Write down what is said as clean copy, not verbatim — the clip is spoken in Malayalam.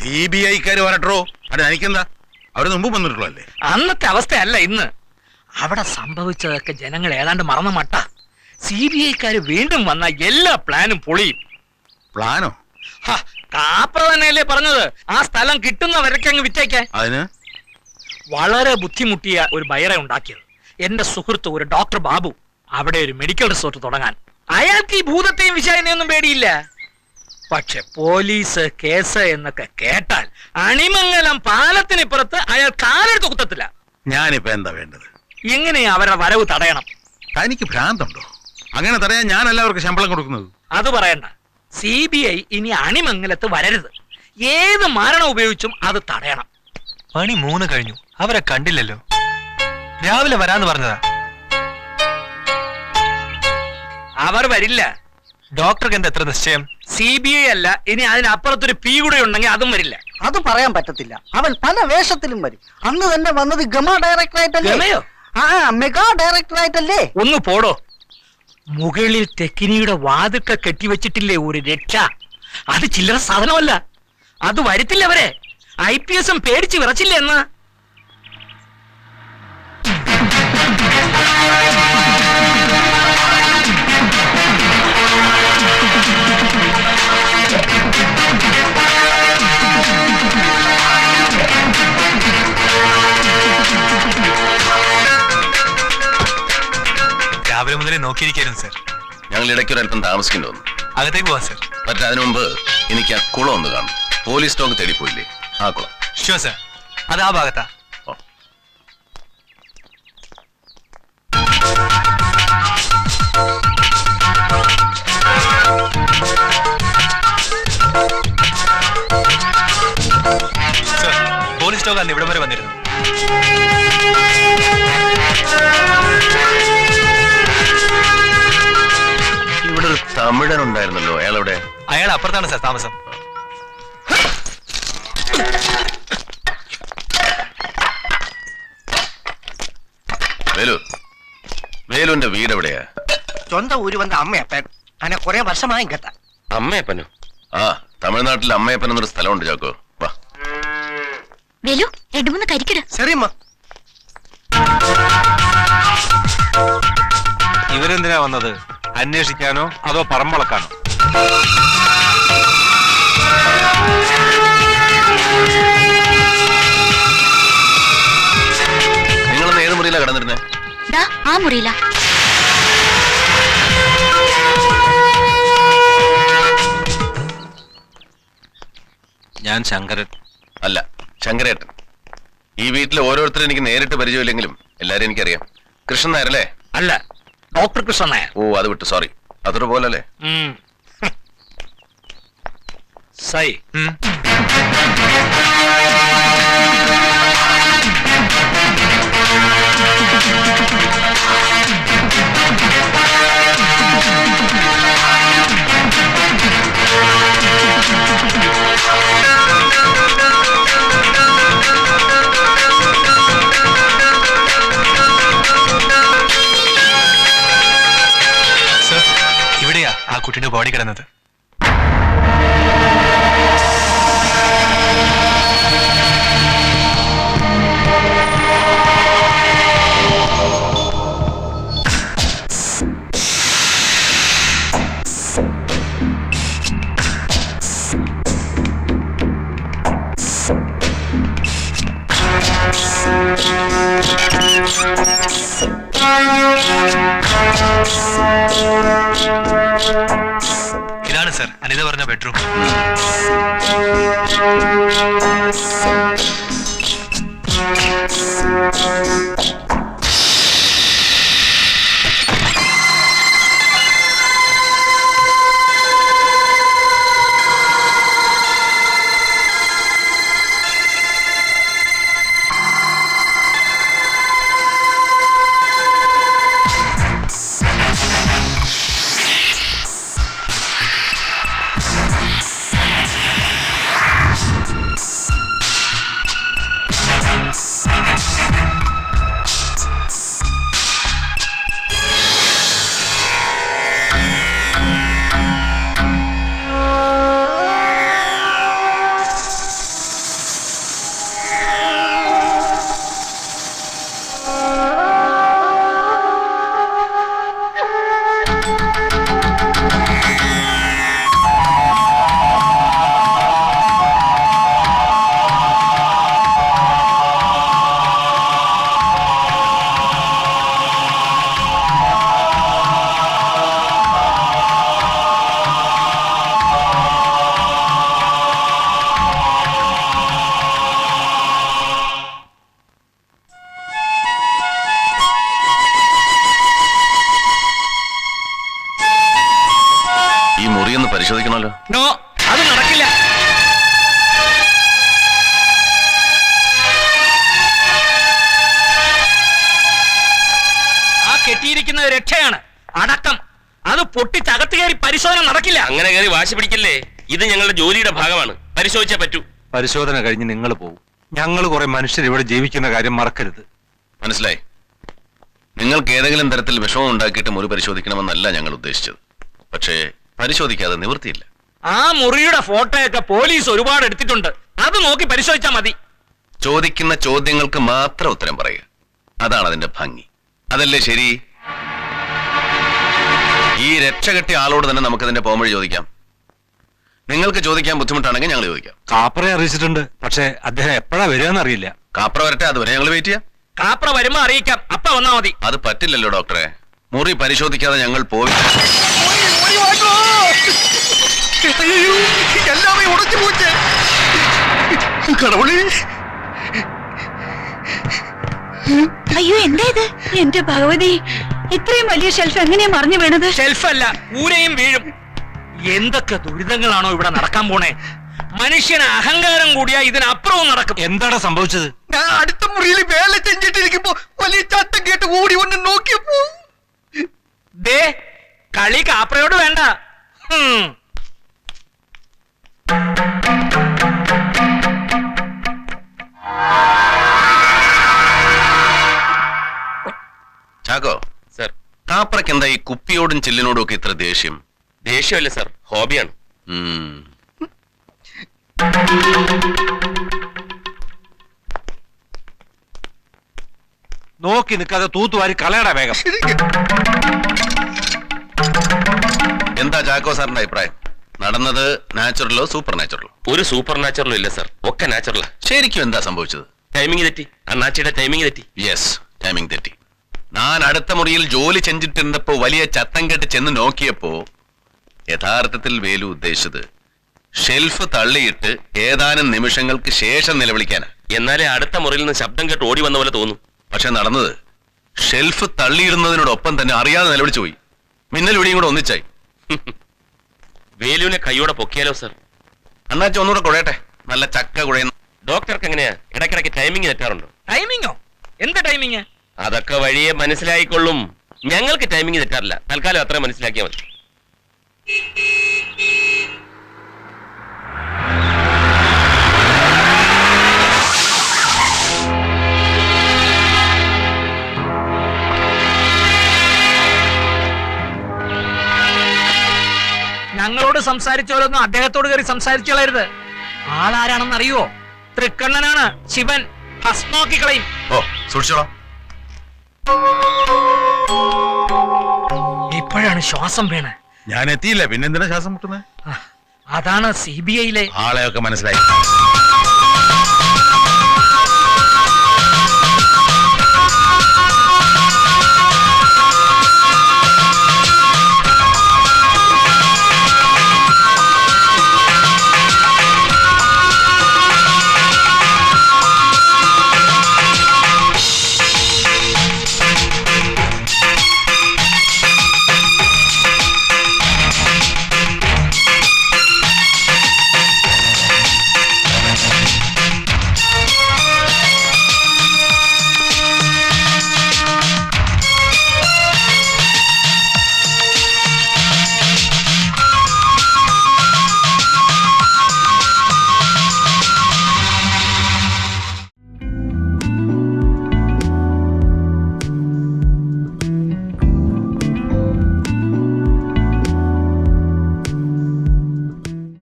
CBI-ക്കാര് വരട്ടോ. അത് എനിക്കെന്താ, അവര് മുമ്പ് വന്നിട്ടുള്ളൂ അല്ലേ? അന്നത്തെ അവസ്ഥയല്ല ഇന്ന്. അവിടെ സംഭവിച്ചതൊക്കെ ജനങ്ങൾ ഏതാണ്ട് മറന്ന മട്ട. CBI-ക്കാര് വീണ്ടും വന്ന എല്ലാ പ്ലാനും പൊളിയും. പ്ലാനോ? കാപ്ര തന്നെയല്ലേ പറഞ്ഞത്, ആ സ്ഥലം കിട്ടുന്നവരൊക്കെ അങ്ങ് വിറ്റേക്കാൻ. അതിന് വളരെ ബുദ്ധിമുട്ടിയ ഒരു ബയറെ ഉണ്ടാക്കിയത് എന്റെ സുഹൃത്ത് ഒരു ഡോക്ടർ ബാബു. അവിടെ ഒരു മെഡിക്കൽ റിസോർട്ട് തുടങ്ങാൻ. അയാൾക്ക് ഈ ഭൂതത്തെയും വിശാലിനെയൊന്നും പേടിയില്ല. പക്ഷെ പോലീസ് കേസ് എന്നൊക്കെ കേട്ടാൽ അണിമംഗലം പാലത്തിനിപ്പുറത്ത് അയാൾ കാലെടുത്ത് കുത്തത്തില്ല. ഞാനിപ്പോ എന്താ വേണ്ടത്? എങ്ങനെയാ അവരുടെ വരവ് തടയണം? തനിക്ക് ഭ്രാന്തുണ്ടോ? അങ്ങനെ തടയാൻ ഞാൻ എല്ലാവർക്കും ശമ്പളം കൊടുക്കുന്നത്. അത് പറയണ്ട. CBI ഇനി അണിമംഗലത്ത് വരരുത്. ഏത് മരണം ഉപയോഗിച്ചും അത് തടയണം. പണി 3 കഴിഞ്ഞു, അവരെ കണ്ടില്ലല്ലോ. രാവിലെ വരാന്ന് പറഞ്ഞതാ. അവർ വരില്ല. ഡോക്ടർക്ക് എന്താ എത്ര നിശ്ചയം? CBI അല്ല, ഇനി അതിനപ്പുറത്തൊരു പി കൂടെ ഉണ്ടെങ്കിൽ അതും വരില്ല. അത് പറയാൻ പറ്റത്തില്ല. അവൻ പല വേഷത്തിലും വരും. അന്ന് തന്നെ വന്നത് ഗമ ഡയറക്ടറായിട്ടല്ലേ? ഗമയോ? മെഗാ ഡയറക്ടറായിട്ടല്ലേ? ഒന്ന് പോടോ. മുകളിൽ തെക്കിനിയുടെ വാതിൽക്ക കെട്ടിവെച്ചിട്ടില്ലേ ഒരു രക്ഷ? അത് ചില്ലറ സാധനമല്ല. അത് വരുത്തില്ല അവരെ. IPS പേടിച്ച് വിറച്ചില്ല എന്നാ. രാവിലെ മുതലേ നോക്കിയിരിക്കായിരുന്നു സർ. ഞങ്ങൾ ഇടയ്ക്കൊരല്പം താമസിക്കേണ്ടി വന്നു. അകത്തേക്ക് പോവാ സർ. പക്ഷെ അതിനു മുമ്പ് എനിക്ക് ആ കുളം ഒന്ന് കാണും. പോലീസ് സ്റ്റോക്ക് തേടിപ്പോയില്ലേ ആ കുളം? ഷുവർ സർ, അത് ആ ഭാഗത്താ. സർ, പോലീസ് സ്റ്റോക്ക് അന്ന് ഇവിടം വരെ വന്നിരുന്നു. ഇവിടെ ഒരു തമിഴൻ ഉണ്ടായിരുന്നല്ലോ, അയാളെവിടെ? അയാൾ അപ്പുറത്താണ് സർ താമസം. വേലുവിന്റെ വീട് എവിടെയാ? സ്വന്തം ഊര് വന്ന അമ്മയപ്പൻ. അങ്ങനെ കുറെ വർഷമായി കേട്ട. അമ്മയപ്പനോ? ആ, തമിഴ്നാട്ടിൽ അമ്മയപ്പൻ എന്നൊരു സ്ഥലമുണ്ട് ചാക്കോ. വാ വേലു, 2-3 കരിക്കിട്. ശരിയമ്മ. ഇവരെന്തിനാ വന്നത്? അന്വേഷിക്കാനോ അതോ പറമ്പളക്കാനോ? നിങ്ങളൊന്ന് ഏത് മുറിയിലാ കിടന്നിരുന്നേ? ആ മുറിയില. ഞാൻ ശങ്കരൻ. അല്ല, ശങ്കരേട്ടൻ. ഈ വീട്ടിലെ ഓരോരുത്തരും എനിക്ക് നേരിട്ട് പരിചയമില്ലെങ്കിലും എല്ലാരും എനിക്കറിയാം. കൃഷ്ണൻ നായരല്ലേ? അല്ല, ഡോക്ടർ കൃഷ്ണൻ നായർ. ഓ, അത് വിട്ടു, സോറി. അതൊരു പോലല്ലേ? സൈ. സർ, ഇവിടെയാ ആ കുട്ടിയുടെ ബോഡി കിടന്നത്. ഇതാണ് സർ അനിത പറഞ്ഞ ബെഡ്റൂം. രക്ഷയാണ് അടക്കം. അത് പൊട്ടിച്ചകത്ത് കയറി പരിശോധന നടക്കില്ല. അങ്ങനെ കയറി വാശി പിടിക്കല്ലേ, ഇത് ഞങ്ങളുടെ ജോലിയുടെ ഭാഗമാണ്, പരിശോധിച്ചേ പറ്റൂ. പരിശോധന കഴിഞ്ഞ് നിങ്ങൾ പോകും. ഞങ്ങൾ കുറെ മനുഷ്യർ ഇവിടെ ജീവിക്കുന്ന കാര്യം മറക്കരുത്. മനസ്സിലായി? നിങ്ങൾക്ക് ഏതെങ്കിലും തരത്തിൽ വിഷമം ഉണ്ടാക്കിയിട്ട് മുറി പരിശോധിക്കണമെന്നല്ല ഞങ്ങൾ ഉദ്ദേശിച്ചത്. പക്ഷേ പരിശോധിക്കാതെ നിവൃത്തിയില്ല. ആ മുറിയുടെ ഫോട്ടോയൊക്കെ പോലീസ് ഒരുപാട് എടുത്തിട്ടുണ്ട്. അത് നോക്കി പരിശോധിച്ചാൽ മതി. ചോദിക്കുന്ന ചോദ്യങ്ങൾക്ക് മാത്രം ഉത്തരം പറയുക, അതാണ് അതിന്റെ ഭംഗി. അതല്ലേ ശരി? ഈ രക്ഷ കെട്ടിയ ആളോട് തന്നെ നമുക്കതിന്റെ പോംവഴി ചോദിക്കാം. നിങ്ങൾക്ക് ചോദിക്കാൻ ബുദ്ധിമുട്ടാണെങ്കിൽ ഞങ്ങൾ ചോദിക്കാം. കാപ്പറെ അറിയിച്ചിട്ടുണ്ട്, പക്ഷെ അദ്ദേഹം എപ്പോഴാ വരികയെന്നറിയില്ല. കാപ്ര വരട്ടെ, അതുവരെ ഞങ്ങൾ വെയിറ്റ് ചെയ്യാം. കാപ്ര വരുമ്പോ അറിയിക്കാം, അപ്പ വന്നാ മതി. അത് പറ്റില്ലല്ലോ ഡോക്ടറെ. മുറി പരിശോധിക്കാതെ ഞങ്ങൾ പോയി. എല്ലാമേ ഉടച്ചു പോച്ചേ. കടവുളി, അയ്യോ എന്താ ഇത്? എന്റെ ഭഗവതി, ഇത്രയും വലിയ ഷെൽഫ് എങ്ങനെയാ മറിഞ്ഞു വീണത്? ഷെൽഫല്ല, ഊരയും വീഴും. എന്തൊക്കെ ദുരിതങ്ങളാണോ ഇവിടെ നടക്കാൻ പോണേ. മനുഷ്യന് അഹങ്കാരം കൂടിയാ ഇതിനപ്പുറവും നടക്കും. എന്താണ് സംഭവിച്ചത്? ഞാൻ അടുത്ത മുറിയിൽ വേല ചെഞ്ചിട്ടിരിക്കുമ്പോ വലിയ ചത്തം കേട്ട് ഓടി വന്ന് നോക്കിയപ്പോ ദേ കളി കാപ്രയോട് വേണ്ട. ചാക്കോ, സർ, കാപ്രയ്ക്ക് എന്താ ഈ കുപ്പിയോടും ചില്ലിനോടും ഒക്കെ ഇത്ര ദേഷ്യം? ദേഷ്യമല്ല സർ, ഹോബിയാണ്. ഉം. നോക്കി നിൽക്കാതെ തൂത്തുവാരി കളയടാ വേഗം. എന്താ ചാക്കോ സാറിന്റെ അഭിപ്രായം? നടന്നത് നാച്ചുറലോ സൂപ്പർ നാച്ചുറലോ? ഒരു സൂപ്പർ നാച്ചുറലും ഇല്ല സർ, ഒക്കെ നാച്ചുറലാ. ശരിക്കും എന്താ സംഭവിച്ചത്? ടൈമിംഗ് തെറ്റി, അണ്ണാച്ചിയുടെ ടൈമിംഗ് തെറ്റി. യെസ്, ടൈമിംഗ് തെറ്റി. ഞാൻ അടുത്ത മുറിയിൽ ജോലി ചെഞ്ചിട്ടിരുന്നപ്പോ വലിയ ചത്തം കെട്ട് ചെന്ന് നോക്കിയപ്പോ യഥാർത്ഥത്തിൽ വേലു ഉദ്ദേശിച്ചത് ഷെൽഫ് തള്ളിയിട്ട് ഏതാനും നിമിഷങ്ങൾക്ക് ശേഷം നിലവിളിക്കാനാ. എന്നാലേ അടുത്ത മുറിയിൽ നിന്ന് ശബ്ദം കേട്ട് ഓടി വന്ന പോലെ തോന്നും. പക്ഷെ നടന്നത് ഷെൽഫ് തള്ളിയിടുന്നതിനോടൊപ്പം തന്നെ അറിയാതെ നിലവിളിച്ചു പോയി. മിന്നൽ വിളിയും കൂടെ ഒന്നിച്ചായി. വേലുവിനെ കൈയോടെ പൊക്കിയാലോ സർ? അണ്ണാച്ച ഒന്നുകൂടെ കുഴയട്ടെ, നല്ല ചക്ക കുഴയുന്ന. ഡോക്ടർക്ക് എങ്ങനെയാ ഇടയ്ക്കിടയ്ക്ക് ടൈമിംഗ് തെറ്റാറുണ്ടോ? ടൈമിങ്ങോ? എന്ത് ടൈമിങ്? അതൊക്കെ വഴിയെ മനസ്സിലായിക്കൊള്ളും. ഞങ്ങൾക്ക് ടൈമിംഗ് തെറ്റാറില്ല, തൽക്കാലം അത്ര മനസ്സിലാക്കിയാൽ മതി. ഞങ്ങളോട് സംസാരിച്ചോലൊന്നും അദ്ദേഹത്തോട് കയറി സംസാരിച്ചോളരുത്. ആളാരാണെന്ന് അറിയുവോ? തൃക്കണ്ണനാണ്, ശിവൻ. ഭസ്മാക്കി കളയും. ഓ, സൂക്ഷിച്ചോളാം. ഇപ്പോഴാണ് ശ്വാസം വീണ്. ഞാൻ എത്തിയില്ല, പിന്നെന്തിനാ ശ്വാസം മുട്ടുന്നത്? അതാണ് CBI-യിലെ ആളെയൊക്കെ മനസ്സിലായി.